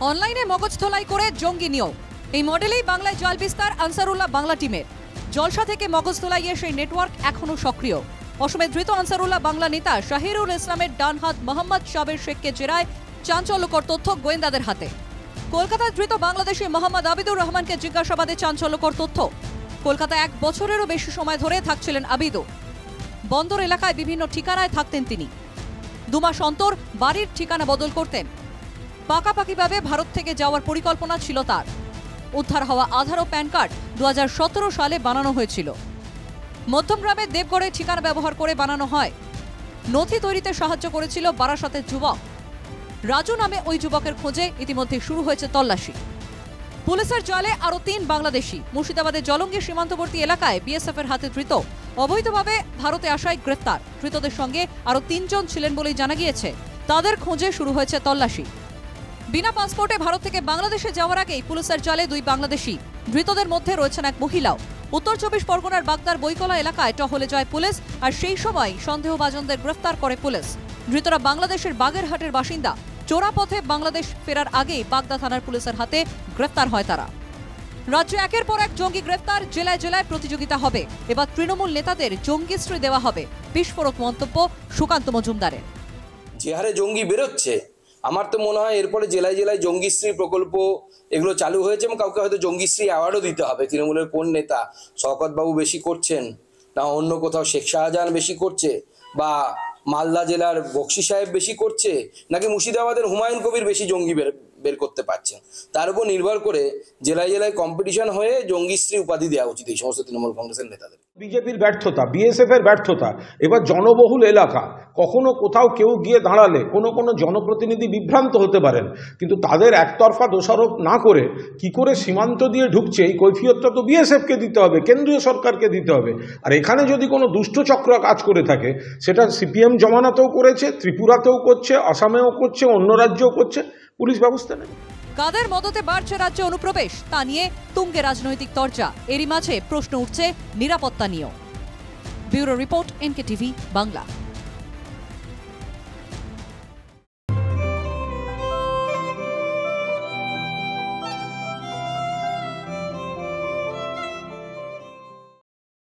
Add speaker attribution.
Speaker 1: অনলাইনে মগজ ধোলাই করে জঙ্গি নিয়োগ। এই মডেলেই বাংলায় জাল বিস্তার আনসারুল্লাহ বাংলা টিমের। জলসা থেকে মগজ ধোলাইয়ের সেই নেটওয়ার্ক এখনো সক্রিয়। অসমে ধৃত আনসারুল্লাহ বাংলা নেতা শাহিরুল ইসলামের ডান হাত মোহাম্মদ সাবের শেখকে জেরায় চাঞ্চল্যকর তথ্য গোয়েন্দাদের হাতে। কলকাতায় ধৃত বাংলাদেশি মোহাম্মদ আবিদুর রহমানকে জিজ্ঞাসাবাদে চাঞ্চল্যকর তথ্য। কলকাতায় 1 বছরেরও বেশি সময় ধরে থাকছিলেন আবিদুর। বন্দর এলাকায় বিভিন্ন ঠিকানায় থাকতেন তিনি। 2 মাস অন্তর বাড়ির ঠিকানা বদল করতেন। পাকাপাকিভাবে ভারত থেকে যাওয়ার পরিকল্পনা ছিল তার। উদ্ধার হওয়া আধার ও প্যান কার্ড 2017 সালে বানানো হয়েছিল। মধ্যমগ্রামে দেবগড়ে ঠিকানা ব্যবহার করে বানানো হয়। নথি তৈরিতে সাহায্য করেছিল বারাসতের যুবক রাজু নামে ওই যুবকের খোঁজে ইতিমধ্যে শুরু হয়েছে তল্লাশি। পুলিশের জালে আরো 3 বাংলাদেশি। মুর্শিদাবাদের জলঙ্গি সীমান্তবর্তী এলাকায় বিএসএফ এর হাতে ধৃত। অবৈধভাবে ভারতে আসায় গ্রেফতার। ধৃতদের সঙ্গে আরো 3 জন ছিলেন বলেই জানা গিয়েছে। তাদের খোঁজে শুরু হয়েছে তল্লাশি। বিনা পাসপোর্টে ভারত থেকে বাংলাদেশে যাওয়ার আগেই পুলিশের জালে 2 বাংলাদেশি। ধৃতদের মধ্যে রয়েছেন এক মহিলাও। উত্তর 24 পরগনার বাগদার বইকলা এলাকায় টহলে যায় পুলিশ, আর সেই সময় সন্দেহভাজনদের গ্রেফতার করে পুলিশ। ধৃতরা বাংলাদেশের বাগেরহাটের বাসিন্দা। চোরাপথে বাংলাদেশ ফেরার আগেই বাগদা থানার পুলিশের হাতে গ্রেফতার হয় তারা। রাজ্যে একের পর এক জঙ্গি গ্রেফতার। জেলায় জেলায় প্রতিযোগিতা হবে। এবার তৃণমূল নেতাদের জঙ্গিশ্রী দেওয়া হবে। বিস্ফোরক মন্তব্য সুকান্ত মজুমদারের।
Speaker 2: যে হারে জঙ্গি বেরোচ্ছে, আমার তো মনে হয় এরপরে জেলায় জেলায় জঙ্গিশ্রী প্রকল্প এগুলো চালু হয়েছে এবং কাউকে হয়তো জঙ্গিশ্রী অ্যাওয়ার্ডও দিতে হবে। তৃণমূলের কোন নেতা, শওকত বাবু বেশি করছেন না অন্য কোথাও শেখ শাহজাহান বেশি করছে, বা মালদা জেলার বক্সি সাহেব বেশি করছে, নাকি মুর্শিদাবাদের হুমায়ুন কবির বেশি জঙ্গি বের করতে পারছেন, তার উপর নির্ভর করে জেলায় জেলায় কম্পিটিশন হয়ে জঙ্গিশ্রী উপাধি দেওয়া উচিত এই সমস্ত তৃণমূল কংগ্রেসের নেতাদের।
Speaker 3: বিজেপির ব্যর্থতা, বিএসএফ এর ব্যর্থতা। এবার জনবহুল এলাকা, কখনো কোথাও কেউ গিয়ে দাঁড়ালে কোনো জনপ্রতিনিধি বিভ্রান্ত হতে পারেন, কিন্তু তাদের একতরফা দোষারোপ না করে কি করে সীমান্ত দিয়ে ঢুকছে এই কৈফিয়তটা তো বিএসএফকে দিতে হবে, কেন্দ্রীয় সরকারকে দিতে হবে। আর এখানে যদি কোনো দুষ্টচক্র কাজ করে থাকে, সেটা সিপিএম জমানাতেও করেছে, ত্রিপুরাতেও করছে, আসামেও করছে, অন্য রাজ্যেও করছে, পুলিশ ব্যবস্থা নেই।
Speaker 1: কাদের মদতে বাড়ছে রাজ্যে অনুপ্রবেশ, তা নিয়ে তুঙ্গে রাজনৈতিক চর্চা। এরই মাঝে প্রশ্ন উঠছে নিরাপত্তা নিয়েও। Bureau report, NKTV Bangla.